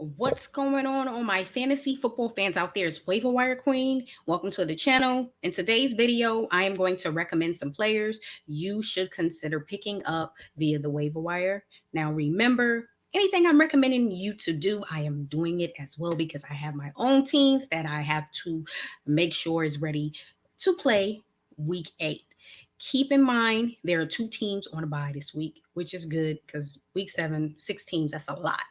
What's going on my fantasy football fans out there? It's Waiver Wire Queen. Welcome to the channel. In today's video, I am going to recommend some players you should consider picking up via the waiver wire. Now, remember, anything I'm recommending you to do, I am doing it as well because I have my own teams that I have to make sure is ready to play week 8. Keep in mind, there are 2 teams on a bye this week, which is good because week 7, 6 teams, that's a lot.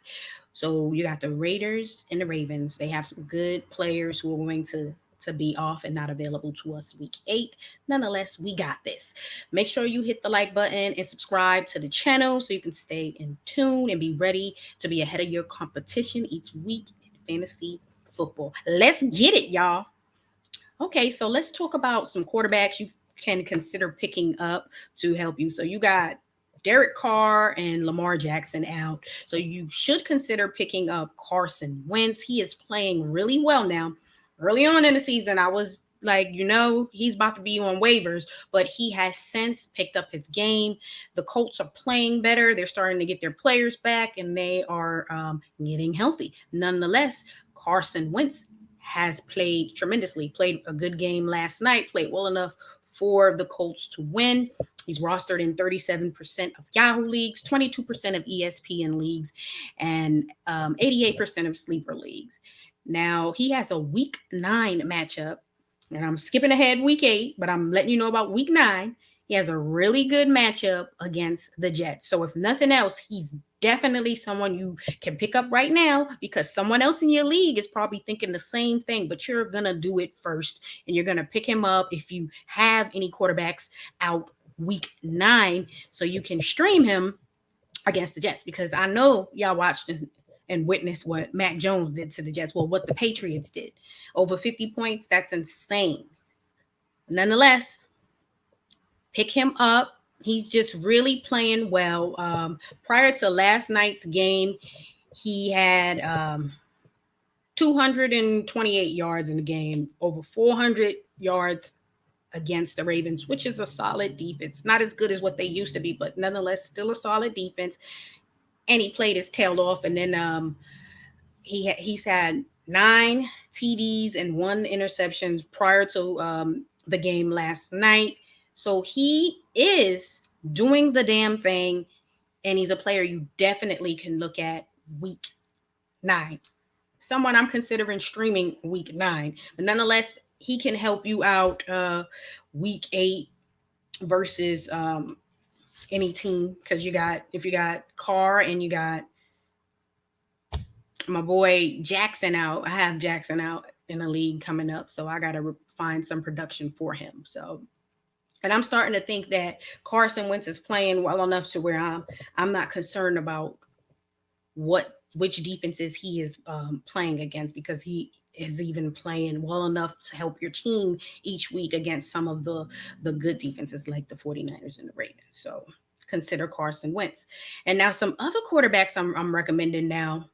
So you got the Raiders and the Ravens. They have some good players who are going to be off and not available to us week 8. Nonetheless, we got this. Make sure you hit the like button and subscribe to the channel so you can stay in tune and be ready to be ahead of your competition each week in fantasy football. Let's get it, y'all. Okay, so let's talk about some quarterbacks you can consider picking up to help you. So you got Derek Carr and Lamar Jackson out. So you should consider picking up Carson Wentz. He is playing really well now. Early on in the season, I was like, he's about to be on waivers, but he has since picked up his game. The Colts are playing better. They're starting to get their players back, and they are getting healthy. Nonetheless, Carson Wentz has played tremendously, played a good game last night, played well enough for the Colts to win. He's rostered in 37% of Yahoo leagues, 22% of ESPN leagues, and 88% of sleeper leagues. Now, he has a week 9 matchup, and I'm skipping ahead week 8, but I'm letting you know about week 9. He has a really good matchup against the Jets. So if nothing else, he's definitely someone you can pick up right now because someone else in your league is probably thinking the same thing, but you're going to do it first and you're going to pick him up if you have any quarterbacks out week 9 so you can stream him against the Jets because I know y'all watched and witnessed what Mac Jones did to the Jets. Well, what the Patriots did. Over 50 points, that's insane. Nonetheless, pick him up. He's just really playing well. Prior to last night's game, he had 228 yards in the game, over 400 yards against the Ravens, which is a solid defense. Not as good as what they used to be, but nonetheless, still a solid defense. And he played his tail off. And then he's had 9 TDs and 1 interception prior to the game last night. So he is doing the damn thing, and he's a player you definitely can look at week 9. Someone I'm considering streaming week 9. But nonetheless, he can help you out week 8 versus any team because if you got Carr and you got my boy Jackson out. I have Jackson out in a league coming up, so I got to find some production for him. So, and I'm starting to think that Carson Wentz is playing well enough to where I'm not concerned about which defenses he is playing against because he is even playing well enough to help your team each week against some of the good defenses like the 49ers and the Ravens. So consider Carson Wentz. And now some other quarterbacks I'm recommending now.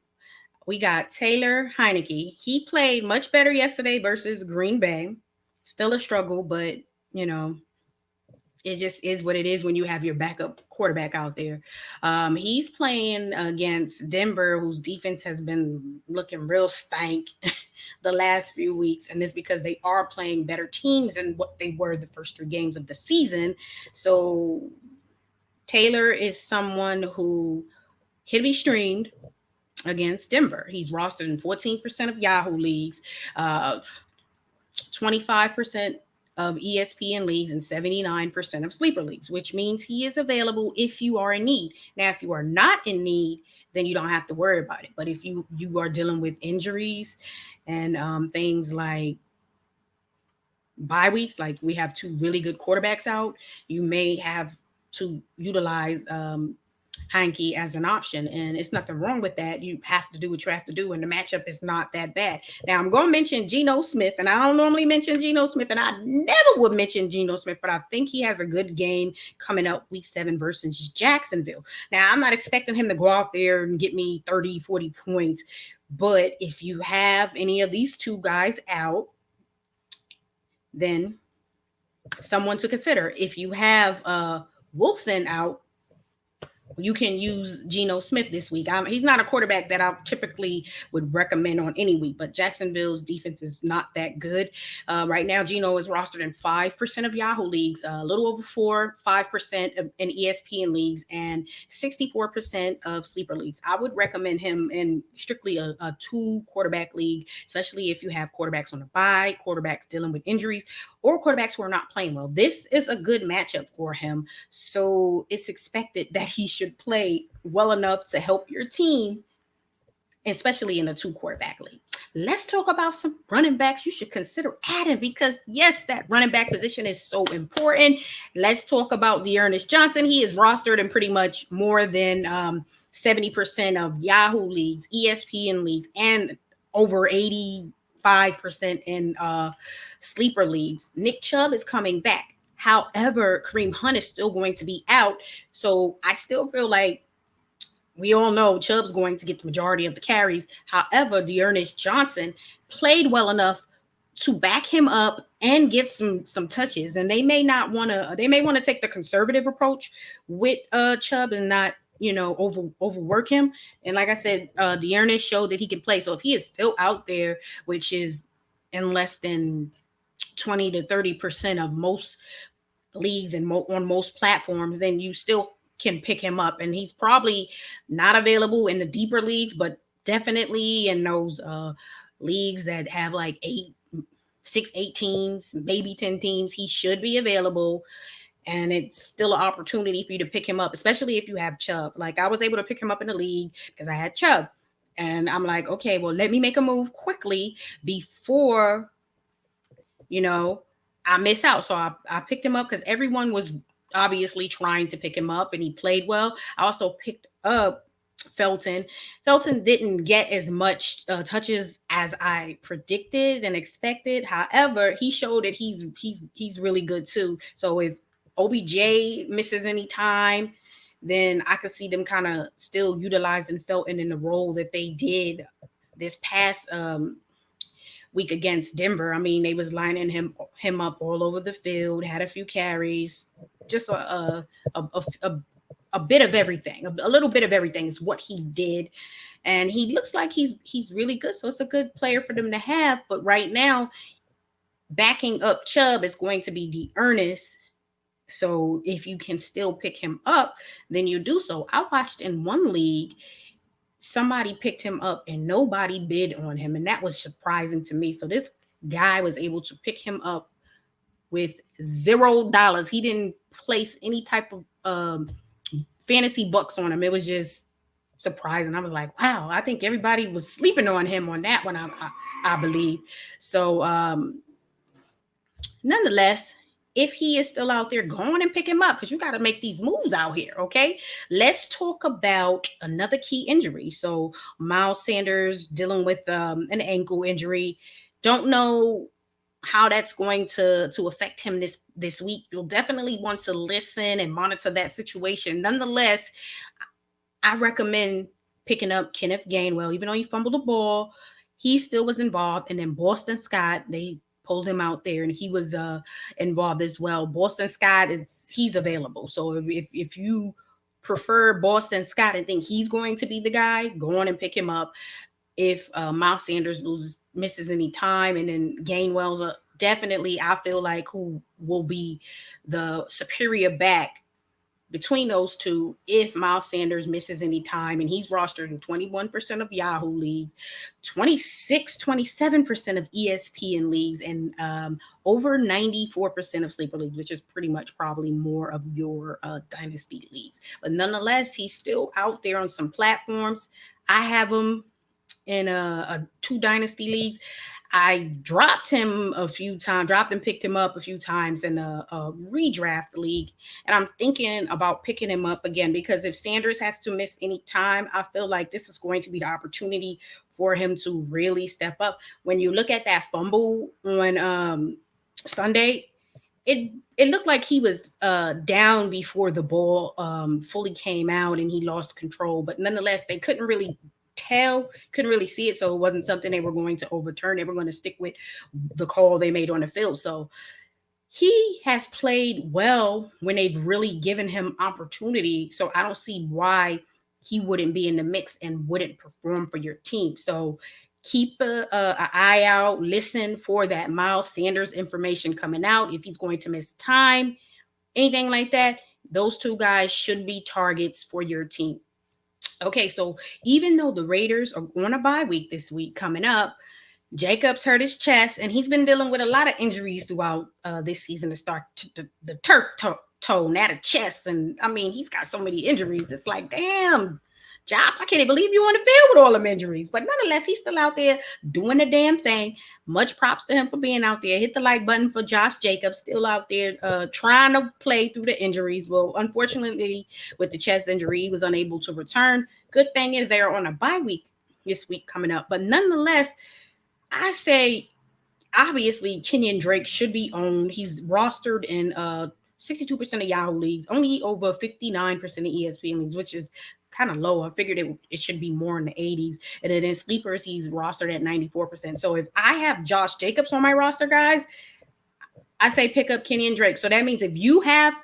We got Taylor Heineke. He played much better yesterday versus Green Bay. Still a struggle, but it just is what it is when you have your backup quarterback out there. He's playing against Denver, whose defense has been looking real stank the last few weeks. And it's because they are playing better teams than what they were the first 3 games of the season. So Taylor is someone who can be streamed against Denver. He's rostered in 14% of Yahoo leagues, 25% of ESPN leagues, and 79% of sleeper leagues, which means he is available if you are in need. Now, if you are not in need, then you don't have to worry about it. But if you are dealing with injuries and things like bye weeks, like we have 2 really good quarterbacks out, you may have to utilize Heineke as an option, and it's nothing wrong with that. You have to do what you have to do, and the matchup is not that bad. Now, I'm going to mention Gino Smith, and I don't normally mention Gino Smith, and I never would mention Gino Smith, but I think he has a good game coming up week 7 versus Jacksonville. Now, I'm not expecting him to go out there and get me 30, 40 points, but if you have any of these 2 guys out, then someone to consider. If you have Wilson out, you can use Gino Smith this week. He's not a quarterback that I typically would recommend on any week, but Jacksonville's defense is not that good. Right now, Gino is rostered in 5% of Yahoo leagues, a little over 5% in ESPN leagues, and 64% of sleeper leagues. I would recommend him in strictly a two quarterback league, especially if you have quarterbacks on the bye, quarterbacks dealing with injuries, or quarterbacks who are not playing well. This is a good matchup for him. So it's expected that he should play well enough to help your team, especially in a two quarterback league. Let's talk about some running backs you should consider adding because, yes, that running back position is so important. Let's talk about Ernest Johnson. He is rostered in pretty much more than 70% of Yahoo leagues, ESPN leagues, and over 85% in sleeper leagues. Nick Chubb is coming back. However, Kareem Hunt is still going to be out. So I still feel like we all know Chubb's going to get the majority of the carries. However, Ernest Johnson played well enough to back him up and get some touches. And they may want to take the conservative approach with Chubb and not, overwork him. And like I said, Ernest showed that he can play. So if he is still out there, which is in less than 20 to 30% of most leagues and on most platforms, then you still can pick him up. And he's probably not available in the deeper leagues, but definitely in those leagues that have like 8 teams, maybe 10 teams, he should be available. And it's still an opportunity for you to pick him up, especially if you have Chubb. Like I was able to pick him up in the league because I had Chubb. And I'm like, okay, well, let me make a move quickly before, I miss out. So I picked him up because everyone was obviously trying to pick him up and he played well. I also picked up Felton. Felton didn't get as much touches as I predicted and expected. However, he showed that he's really good too. So if OBJ misses any time, then I could see them kind of still utilizing Felton in the role that they did this past week against Denver. I mean, they was lining him up all over the field, had a few carries, just a bit of everything. A little bit of everything is what he did. And he looks like he's really good. So it's a good player for them to have. But right now, backing up Chubb is going to be Ernest. So if you can still pick him up, then you do so. I watched in one league, somebody picked him up and nobody bid on him. And that was surprising to me. So this guy was able to pick him up with $0. He didn't place any type of fantasy bucks on him. It was just surprising. I was like, wow, I think everybody was sleeping on him on that one, I believe. So nonetheless, if he is still out there, go on and pick him up because you got to make these moves out here, okay? Let's talk about another key injury. So Miles Sanders dealing with an ankle injury. Don't know how that's going to affect him this week. You'll definitely want to listen and monitor that situation. Nonetheless, I recommend picking up Kenneth Gainwell. Even though he fumbled the ball, he still was involved. And then Boston Scott, they pulled him out there and he was involved as well. Boston Scott, he's available. So if you prefer Boston Scott and think he's going to be the guy, go on and pick him up. If Miles Sanders misses any time, and then Gainwell's definitely, I feel like, who will be the superior back between those two if Miles Sanders misses any time. And he's rostered in 21% of Yahoo leagues, 27% of ESPN leagues, and over 94% of sleeper leagues, which is pretty much probably more of your dynasty leagues. But nonetheless, he's still out there on some platforms. I have him in two dynasty leagues. I dropped him picked him up a few times in a redraft league. And I'm thinking about picking him up again because if Sanders has to miss any time, I feel like this is going to be the opportunity for him to really step up. When you look at that fumble on Sunday, it looked like he was down before the ball fully came out and he lost control. But nonetheless, they couldn't really see it, so it wasn't something they were going to overturn. They were going to stick with the call they made on the field. So he has played well when they've really given him opportunity. So I don't see why he wouldn't be in the mix and wouldn't perform for your team. So keep an eye out, listen for that Miles Sanders information coming out. If he's going to miss time, anything like that, those two guys should be targets for your team. Okay, so even though the Raiders are on a bye week this week coming up, Jacobs hurt his chest, and he's been dealing with a lot of injuries throughout this season to start the turf toe, not a chest. And I mean, he's got so many injuries. It's like, damn, Josh, I can't even believe you on the field with all them injuries. But nonetheless, he's still out there doing the damn thing. Much props to him for being out there. Hit the like button for Josh Jacobs, still out there trying to play through the injuries. Well, unfortunately, with the chest injury, he was unable to return. Good thing is they're on a bye week this week coming up. But nonetheless, I say, obviously, Kenyon Drake should be owned. He's rostered in 62% of Yahoo leagues, only over 59% of ESPN leagues, which is kind of low. I figured it should be more in the 80s. And then in sleepers, he's rostered at 94%. So if I have Josh Jacobs on my roster, guys, I say pick up Kenyon Drake. So that means if you have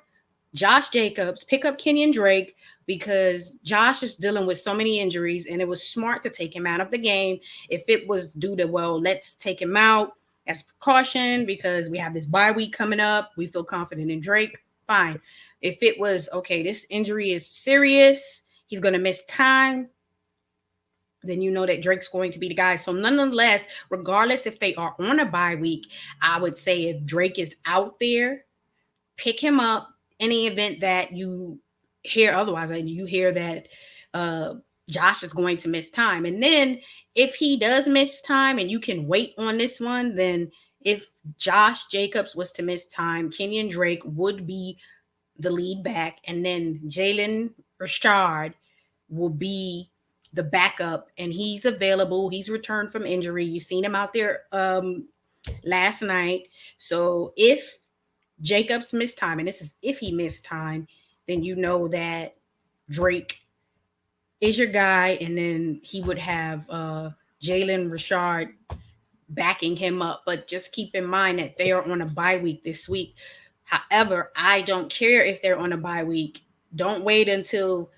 Josh Jacobs, pick up Kenyon Drake, because Josh is dealing with so many injuries, and it was smart to take him out of the game. If it was due to, well, let's take him out as precaution because we have this bye week coming up, we feel confident in Drake, fine. If it was, okay, this injury is serious, he's going to miss time, then you know that Drake's going to be the guy. So nonetheless, regardless if they are on a bye week, I would say if Drake is out there, pick him up. Any event that you hear otherwise, and you hear that Josh is going to miss time, and then if he does miss time and you can wait on this one, then if Josh Jacobs was to miss time, Kenyon Drake would be the lead back, and then Jalen Richard will be the backup, and he's available. He's returned from injury. You've seen him out there last night. So if Jacobs missed time, and this is if he missed time, then you know that Drake is your guy, and then he would have Jalen Richard backing him up. But just keep in mind that they are on a bye week this week. However, I don't care if they're on a bye week. Don't wait until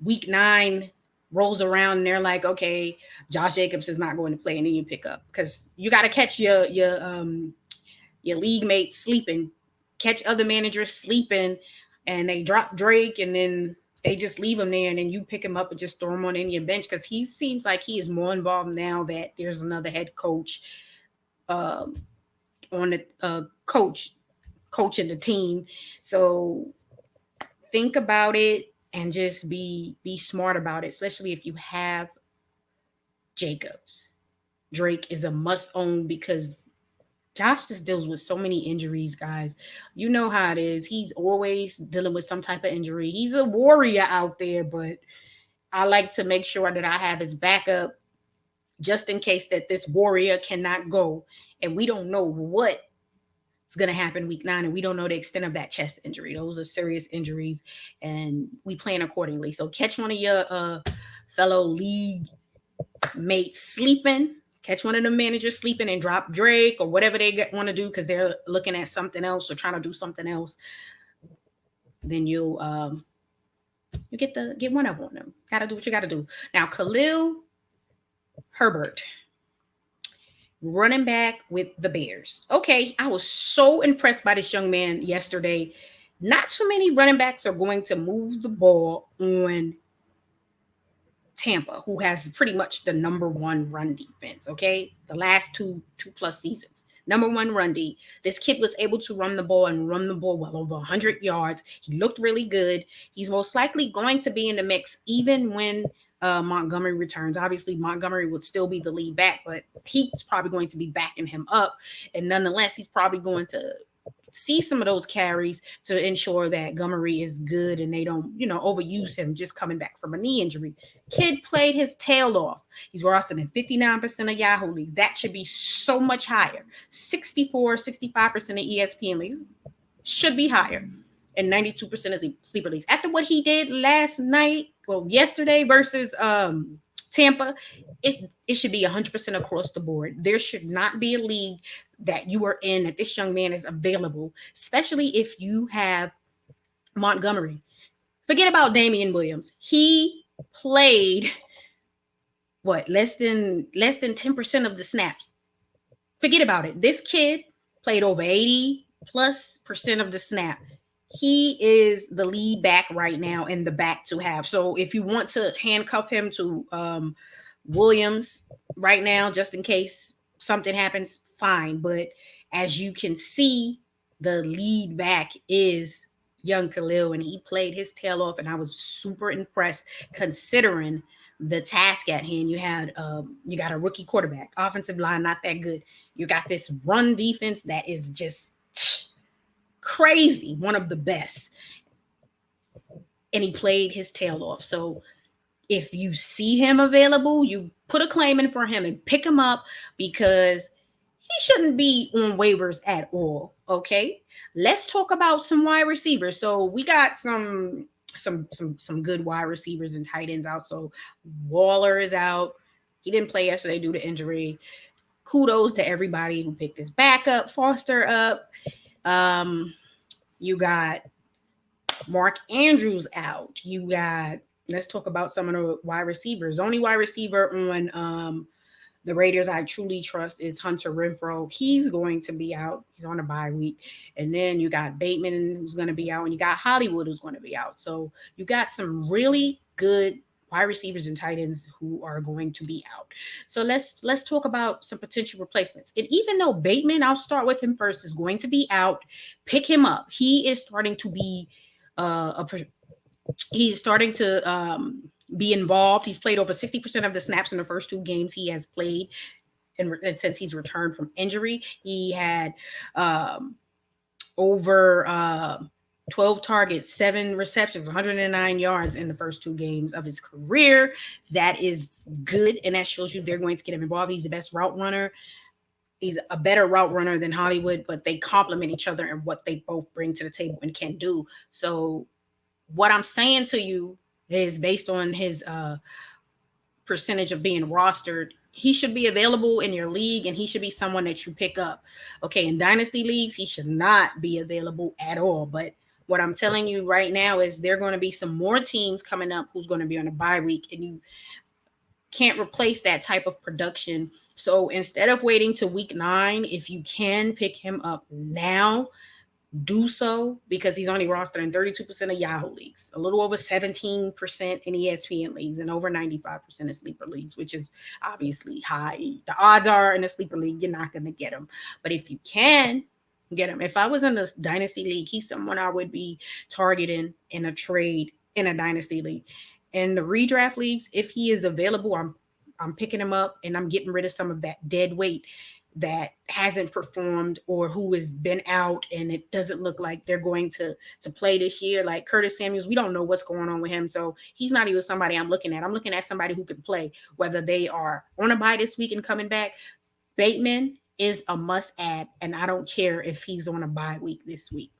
week 9 rolls around and they're like, okay, Josh Jacobs is not going to play, and then you pick up, because you got to catch your league mates sleeping. Catch other managers sleeping, and they drop Drake, and then they just leave him there, and then you pick him up and just throw him on in your bench, because he seems like he is more involved now that there's another head coach on the coaching the team. So think about it and just be smart about it, especially if you have Jacobs. Drake is a must own, because Josh just deals with so many injuries, guys. You know how it is. He's always dealing with some type of injury. He's a warrior out there, but I like to make sure that I have his backup just in case that this warrior cannot go. And we don't know what's going to happen week 9, and we don't know the extent of that chest injury. Those are serious injuries, and we plan accordingly. So catch one of your fellow league mates sleeping. Catch one of the managers sleeping and drop Drake or whatever they want to do because they're looking at something else or trying to do something else. Then you get one up on them. Got to do what you got to do. Now, Khalil Herbert, running back with the Bears. Okay, I was so impressed by this young man yesterday. Not too many running backs are going to move the ball on Tampa, who has pretty much the number 1 run defense, okay? The last two plus seasons. Number 1 run D. This kid was able to run the ball well over 100 yards. He looked really good. He's most likely going to be in the mix even when Montgomery returns. Obviously, Montgomery would still be the lead back, but he's probably going to be backing him up. And nonetheless, he's probably going to see some of those carries to ensure that Montgomery is good and they don't, overuse him just coming back from a knee injury. Kid played his tail off. He's rostered in 59% of Yahoo leagues. That should be so much higher. 64, 65% of ESPN leagues should be higher. And 92% of sleeper leagues. After what he did yesterday versus Tampa, it should be 100% across the board. There should not be a league that you are in, that this young man is available, especially if you have Montgomery. Forget about Damian Williams. He played what, less than 10% of the snaps. Forget about it. This kid played over 80+% of the snap. He is the lead back right now and the back to have. So if you want to handcuff him to Williams right now, just in case something happens, fine. But as you can see, the lead back is young Khalil, and he played his tail off, and I was super impressed considering the task at hand. You got a rookie quarterback, offensive line not that good. You got this run defense that is just crazy, one of the best. And he played his tail off. So if you see him available, you put a claim in for him and pick him up, because he shouldn't be on waivers at all. Okay, let's talk about some wide receivers. So we got some good wide receivers and tight ends out. So Waller is out. He didn't play yesterday due to injury. Kudos to everybody who picked his backup, Foster up. You got Mark Andrews out. You got, let's talk about some of the wide receivers. Only wide receiver on the Raiders I truly trust is Hunter Renfrow. He's going to be out. He's on a bye week. And then you got Bateman, who's going to be out, and you got Hollywood, who's going to be out. So you got some really good wide receivers and tight ends who are going to be out. So let's talk about some potential replacements. And even though Bateman, I'll start with him first, is going to be out, pick him up. He is starting to be be involved. He's played over 60% of the snaps in the first 2 games he has played, and since he's returned from injury. He had over 12 targets, 7 receptions, 109 yards in the first 2 games of his career. That is good, and that shows you they're going to get him involved. He's the best route runner. He's a better route runner than Hollywood, but they complement each other and what they both bring to the table and can do. So what I'm saying to you is, based on his percentage of being rostered, he should be available in your league, and he should be someone that you pick up. Okay, in dynasty leagues, he should not be available at all. But what I'm telling you right now is there are going to be some more teams coming up who's going to be on a bye week, and you can't replace that type of production. So instead of waiting to week 9, if you can pick him up now, do so, because he's only rostered in 32% of Yahoo leagues, a little over 17% in ESPN leagues, and over 95% in sleeper leagues, which is obviously high. The odds are in a sleeper league, you're not going to get him. But if you can get him, if I was in a dynasty league, he's someone I would be targeting in a trade in a dynasty league. In the redraft leagues, if he is available, I'm picking him up, and I'm getting rid of some of that dead weight that hasn't performed or who has been out, and it doesn't look like they're going to play this year. Like Curtis Samuels, we don't know what's going on with him, so he's not even somebody I'm looking at. I'm looking at somebody who can play, whether they are on a bye this week and coming back. Bateman is a must add, and I don't care if he's on a bye week this week.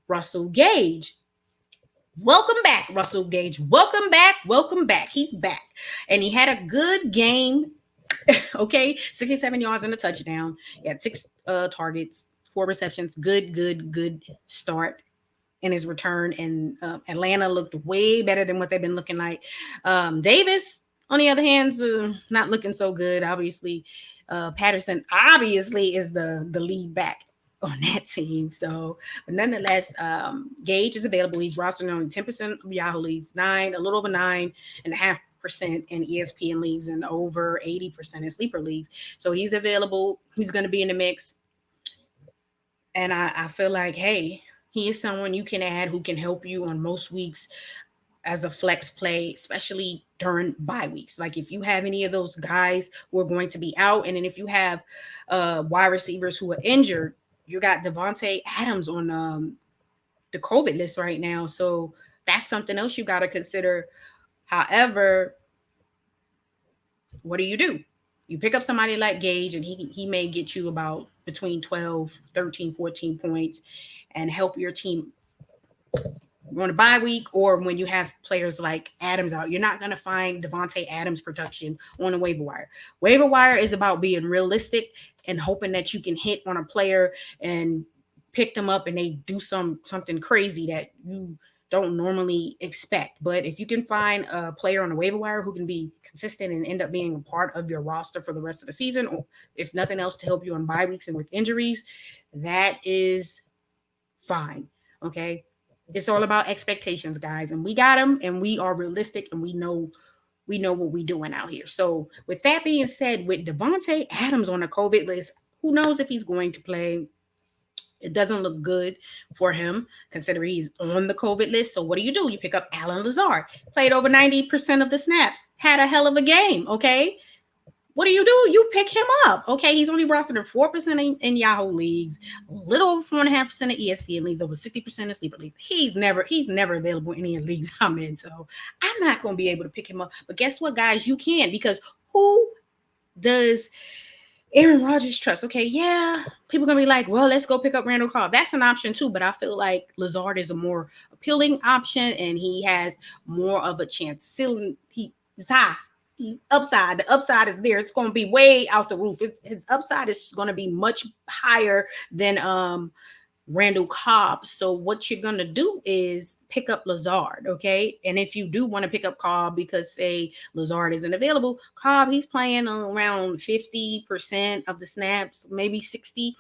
Russell Gage. Welcome back, Russell Gage. Welcome back. He's back. And he had a good game. Okay, 67 yards and a touchdown. He had 6 targets, 4 receptions. Good start in his return. And Atlanta looked way better than what they've been looking like. Davis, on the other hand, not looking so good. Obviously, Patterson obviously is the lead back on that team. So, but nonetheless, Gage is available. He's rostered on 10% of Yahoo leagues, a little over 9.5% in ESPN leagues, and over 80% in sleeper leagues. So he's available. He's going to be in the mix. And I feel like, hey, he is someone you can add who can help you on most weeks as a flex play, especially during bye weeks. Like if you have any of those guys who are going to be out, and then if you have wide receivers who are injured, you got Devontae Adams on the COVID list right now. So that's something else you got to consider. However, what do? You pick up somebody like Gage, and he may get you about between 12, 13, 14 points and help your team on a bye week or when you have players like Adams out. You're not going to find Devontae Adams production on the waiver wire. Waiver wire is about being realistic and hoping that you can hit on a player and pick them up and they do something crazy that you don't normally expect. But if you can find a player on the waiver wire who can be consistent and end up being a part of your roster for the rest of the season, or if nothing else to help you on bye weeks and with injuries, that is fine. Okay. It's all about expectations, guys, and we got them, and we are realistic, and we know what we're doing out here. So, with that being said, with Devontae Adams on the COVID list, who knows if he's going to play? It doesn't look good for him considering he's on the COVID list. So, what do? You pick up Alan Lazard, played over 90% of the snaps, had a hell of a game. Okay, what do? You pick him up. Okay, he's only rostered 4% in Yahoo leagues, a little over 4.5% of ESPN leagues, over 60% of sleeper leagues. He's never available in any leagues I'm in, so I'm not going to be able to pick him up. But guess what, guys? You can, because who does Aaron Rodgers trust? Okay, yeah, people are gonna be like, well, let's go pick up Randall Cobb. That's an option too, but I feel like Lazard is a more appealing option, and he has more of a chance. Ceiling, he's high. He's upside. The upside is there. It's going to be way out the roof. His upside is going to be much higher than Randall Cobb. So what you're going to do is pick up Lazard, okay? And if you do want to pick up Cobb because, say, Lazard isn't available, Cobb, he's playing around 50% of the snaps, maybe 60,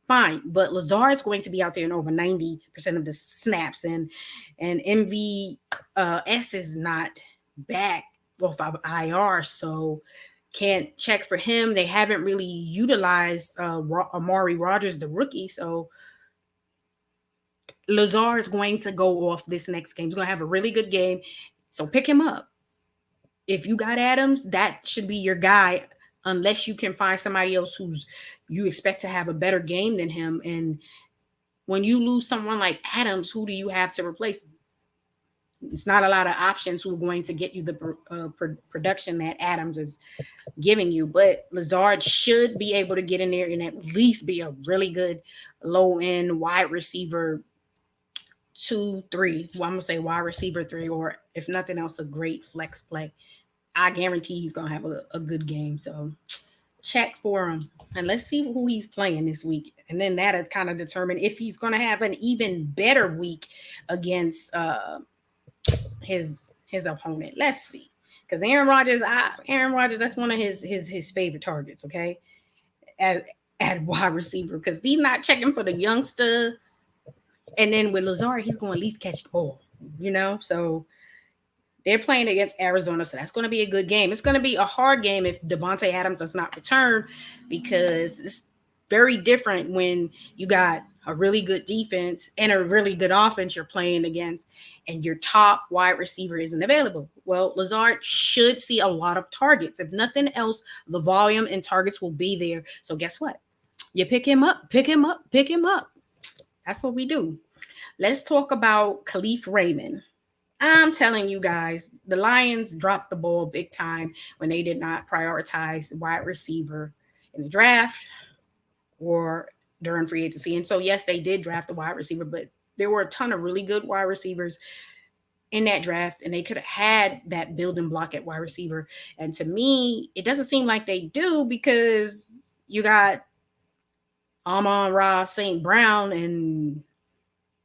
fine. But Lazard's going to be out there in over 90% of the snaps. And MVS is not back off of IR, so can't check for him. They haven't really utilized Amari Rodgers, the rookie, so Lazard is going to go off this next game. He's going to have a really good game, so pick him up. If you got Adams, that should be your guy, unless you can find somebody else who's you expect to have a better game than him. And when you lose someone like Adams, who do you have to replace him? It's not a lot of options who are going to get you the production that Adams is giving you. But Lazard should be able to get in there and at least be a really good low-end wide receiver 2-3. Well, I'm going to say wide receiver 3, or if nothing else, a great flex play. I guarantee he's going to have a good game. So check for him. And let's see who he's playing this week. And then that'll kind of determine if he's going to have an even better week against his opponent. Let's see, because Aaron Rodgers, that's one of his favorite targets. Okay, at wide receiver, because he's not checking for the youngster, and then with Lazard, he's going to at least catch the ball. So they're playing against Arizona, so that's going to be a good game. It's going to be a hard game if Devontae Adams does not return, because it's very different when you got a really good defense and a really good offense you're playing against, and your top wide receiver isn't available. Well, Lazard should see a lot of targets. If nothing else, the volume and targets will be there. So guess what? You pick him up. That's what we do. Let's talk about Kalif Raymond. I'm telling you guys, the Lions dropped the ball big time when they did not prioritize wide receiver in the draft or during free agency. And so, yes, they did draft the wide receiver, but there were a ton of really good wide receivers in that draft, and they could have had that building block at wide receiver. And to me, it doesn't seem like they do, because you got Amon-Ra St. Brown, and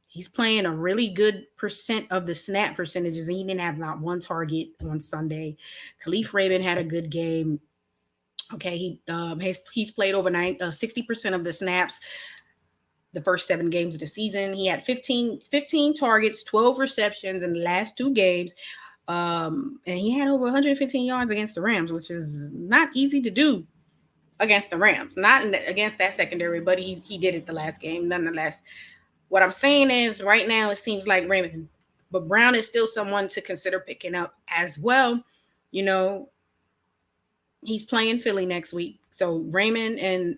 he's playing a really good percent of the snap percentages. He didn't have not one target on Sunday. Kalif Raymond had a good game. Okay, he's played over 60% of the snaps the first 7 games of the season. He had 15 targets, 12 receptions in the last 2 games. And he had over 115 yards against the Rams, which is not easy to do against the Rams. Not against that secondary, but he did it the last game nonetheless. What I'm saying is, right now it seems like Raymond, but Brown is still someone to consider picking up as well. He's playing Philly next week. So Raymond and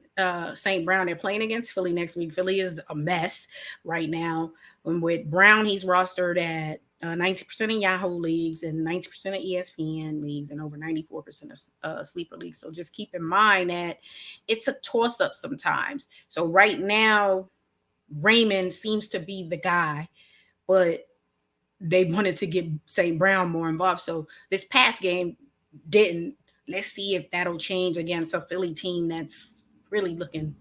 St. Brown, they're playing against Philly next week. Philly is a mess right now. And with Brown, he's rostered at 90% in Yahoo leagues and 90% of ESPN leagues and over 94% of sleeper leagues. So just keep in mind that it's a toss-up sometimes. So right now, Raymond seems to be the guy, but they wanted to get St. Brown more involved. So this past game didn't. Let's see if that'll change against a Philly team that's really looking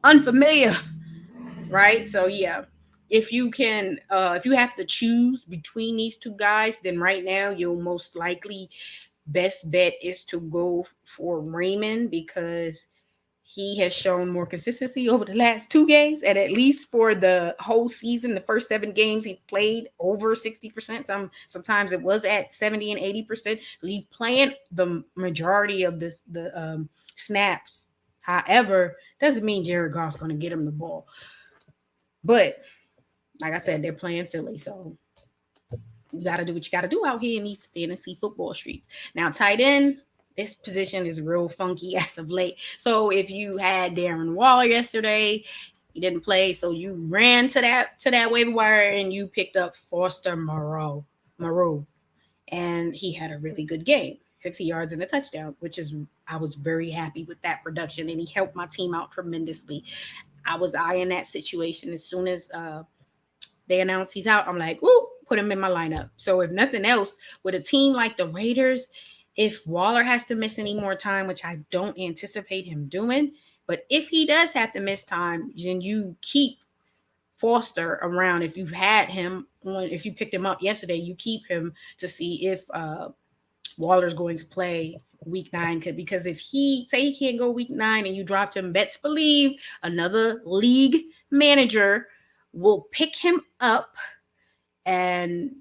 unfamiliar, right? So yeah, if you have to choose between these two guys, then right now you'll most likely best bet is to go for Raymond because he has shown more consistency over the last two games, and at least for the whole season, the first 7 games he's played over 60%. Sometimes it was at 70 and 80%. So he's playing the majority of the snaps. However, doesn't mean Jared Goff's going to get him the ball. But like I said, they're playing Philly, so you got to do what you got to do out here in these fantasy football streets. Now, tight end, this position is real funky as of late. So if you had Darren Waller yesterday, he didn't play, so you ran to that waiver wire and you picked up Foster Moreau, and he had a really good game, 60 yards and a touchdown, which is I was very happy with that production, and he helped my team out tremendously. I was eyeing that situation as soon as they announced he's out. I'm like, ooh, put him in my lineup. So if nothing else, with a team like the Raiders, if Waller has to miss any more time, which I don't anticipate him doing, but if he does have to miss time, then you keep Foster around. If you had him on, if you picked him up yesterday, you keep him to see if Waller's going to play week 9, because if he can't go week 9 and you dropped him, best believe another league manager will pick him up, and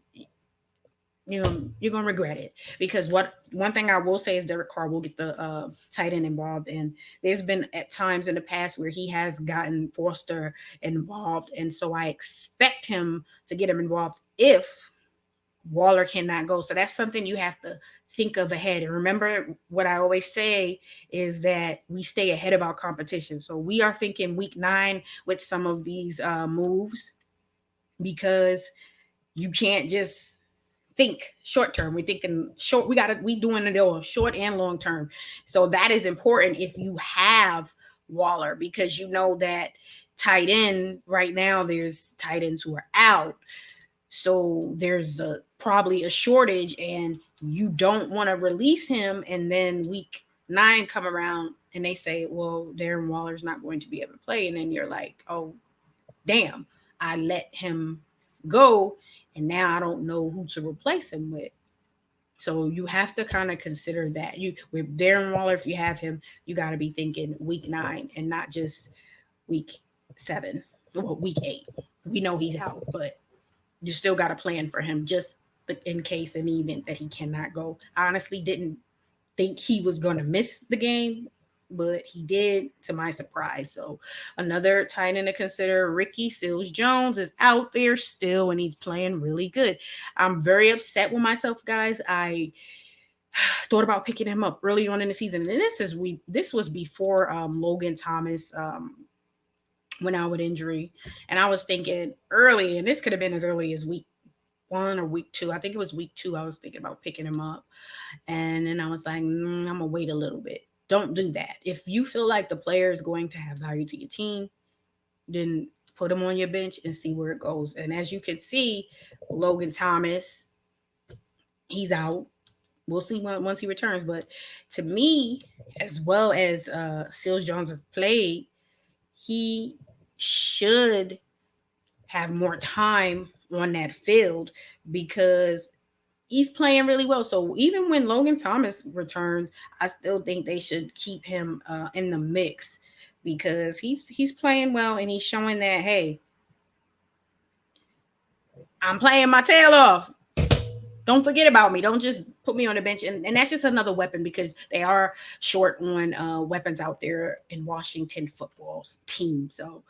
you're gonna regret it. Because one thing I will say is Derek Carr will get the tight end involved, and there's been at times in the past where he has gotten Foster involved, and so I expect him to get him involved if Waller cannot go. So that's something you have to think of ahead. And remember, what I always say is that we stay ahead of our competition. So we are thinking week 9 with some of these moves, because you can't just think short term. We're thinking short. We doing it all short and long term. So that is important if you have Waller, because you know that tight end right now, there's tight ends who are out. So there's probably a shortage, and you don't want to release him, and then week 9 come around and they say, well, Darren Waller's not going to be able to play, and then you're like, oh damn, I let him go, and now I don't know who to replace him with. So you have to kind of consider that. With Darren Waller, if you have him, you got to be thinking week 9 and not just week 7 or week 8. We know he's out, but you still got a plan for him just in case, in the event that he cannot go. I honestly didn't think he was going to miss the game, but he did, to my surprise. So another tight end to consider, Ricky Seals-Jones, is out there still, and he's playing really good. I'm very upset with myself, guys. I thought about picking him up early on in the season, and this was before Logan Thomas went out with injury, and I was thinking early, and this could have been as early as week 1 or week 2. I think it was week 2. I was thinking about picking him up, and then I was like, I'm gonna wait a little bit. Don't do that. If you feel like the player is going to have value to your team, then put him on your bench and see where it goes. And as you can see, Logan Thomas, he's out. We'll see once he returns. But to me, as well as Seals-Jones has played, he should have more time on that field because he's playing really well. So even when Logan Thomas returns, I still think they should keep him in the mix, because he's playing well, and he's showing that, hey, I'm playing my tail off. Don't forget about me. Don't just put me on the bench. And that's just another weapon, because they are short on weapons out there in Washington football's team. So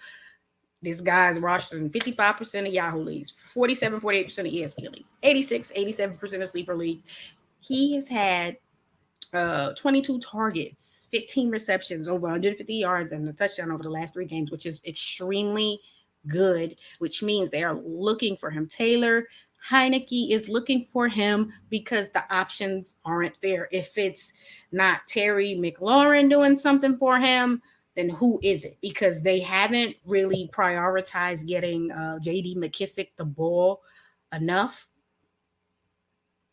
this guy's rostering 55% of Yahoo leagues, 47, 48% of ESPN leagues, 86, 87% of sleeper leagues. He has had 22 targets, 15 receptions, over 150 yards, and a touchdown over the last 3 games, which is extremely good, which means they are looking for him. Taylor Heineke is looking for him because the options aren't there. If it's not Terry McLaurin doing something for him, then who is it? Because they haven't really prioritized getting J.D. McKissick the ball enough.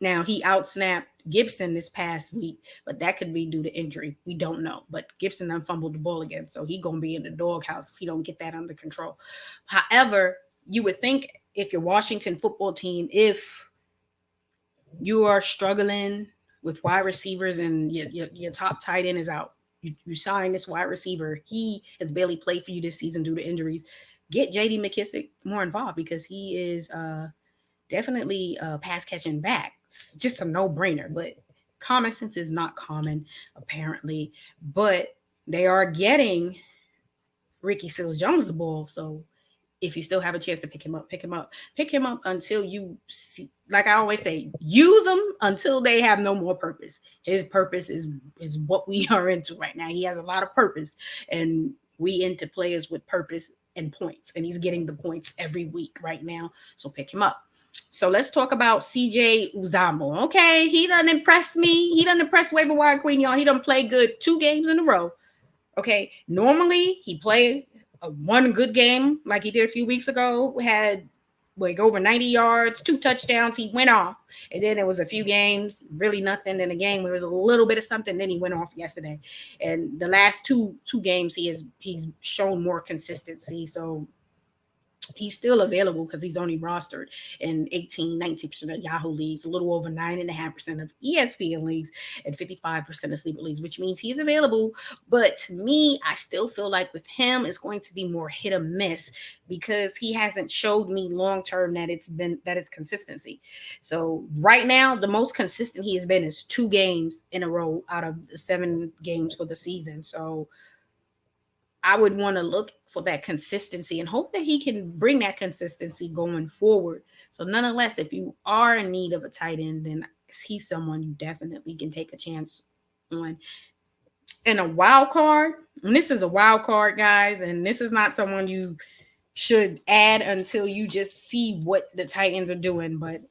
Now, he outsnapped Gibson this past week, but that could be due to injury. We don't know. But Gibson done fumbled the ball again, so he going to be in the doghouse if he don't get that under control. However, you would think if your Washington football team, if you are struggling with wide receivers and your top tight end is out, you sign this wide receiver. He has barely played for you this season due to injuries. Get J.D. McKissick more involved because he is definitely pass catching back. It's just a no-brainer, but common sense is not common apparently. But they are getting Ricky Seals-Jones the ball, so if you still have a chance to pick him up, pick him up. Pick him up until you see, like I always say, use them until they have no more purpose. His purpose is what we are into right now. He has a lot of purpose, and we into players with purpose and points, and he's getting the points every week right now. So pick him up. So let's talk about CJ Uzomah. Okay, he done impressed me. He done impressed Waiver Wire Queen, y'all. He done played good 2 games in a row. Okay, normally he played one good game like he did a few weeks ago. Had like over 90 yards, 2 touchdowns. He went off, and then there was a few games, really nothing. Then a game where it was a little bit of something. Then he went off yesterday, and the last two games he's shown more consistency. So he's still available because he's only rostered in 19% of Yahoo leagues, a little over 9.5% of ESPN leagues, and 55% of sleeper leagues, which means he's available. But to me, I still feel like with him, it's going to be more hit or miss because he hasn't showed me long-term that it's consistency. So right now, the most consistent he has been is 2 games in a row out of the 7 games for the season. So I would want to look for that consistency and hope that he can bring that consistency going forward. So nonetheless, if you are in need of a tight end, then he's someone you definitely can take a chance on. And a wild card, and this is a wild card, guys, and this is not someone you should add until you just see what the tight ends are doing. But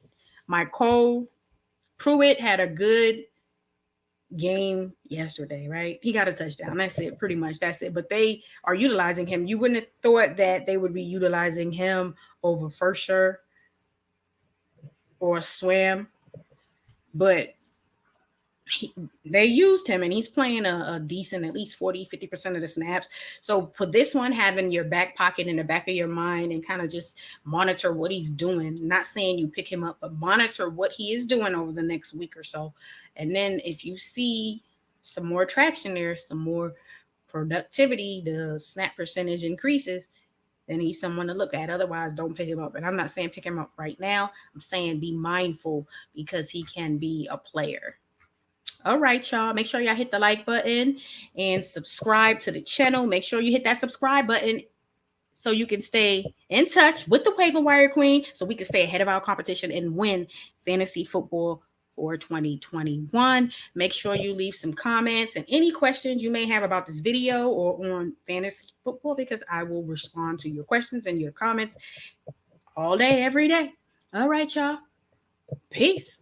Michael Pruitt had a good game yesterday, right? He got a touchdown. That's it, pretty much. That's it. But they are utilizing him. You wouldn't have thought that they would be utilizing him over Forsher or Swam, but they used him, and he's playing a decent, at least 40-50% of the snaps. So for this one, having your back pocket in the back of your mind and kind of just monitor what he's doing, not saying you pick him up, but monitor what he is doing over the next week or so. And then if you see some more traction there, some more productivity, the snap percentage increases, then he's someone to look at. Otherwise, don't pick him up. And I'm not saying pick him up right now. I'm saying be mindful because he can be a player. All right, y'all. Make sure y'all hit the like button and subscribe to the channel. Make sure you hit that subscribe button so you can stay in touch with the Waiver Wire Queen so we can stay ahead of our competition and win fantasy football for 2021. Make sure you leave some comments and any questions you may have about this video or on fantasy football because I will respond to your questions and your comments all day, every day. All right, y'all. Peace.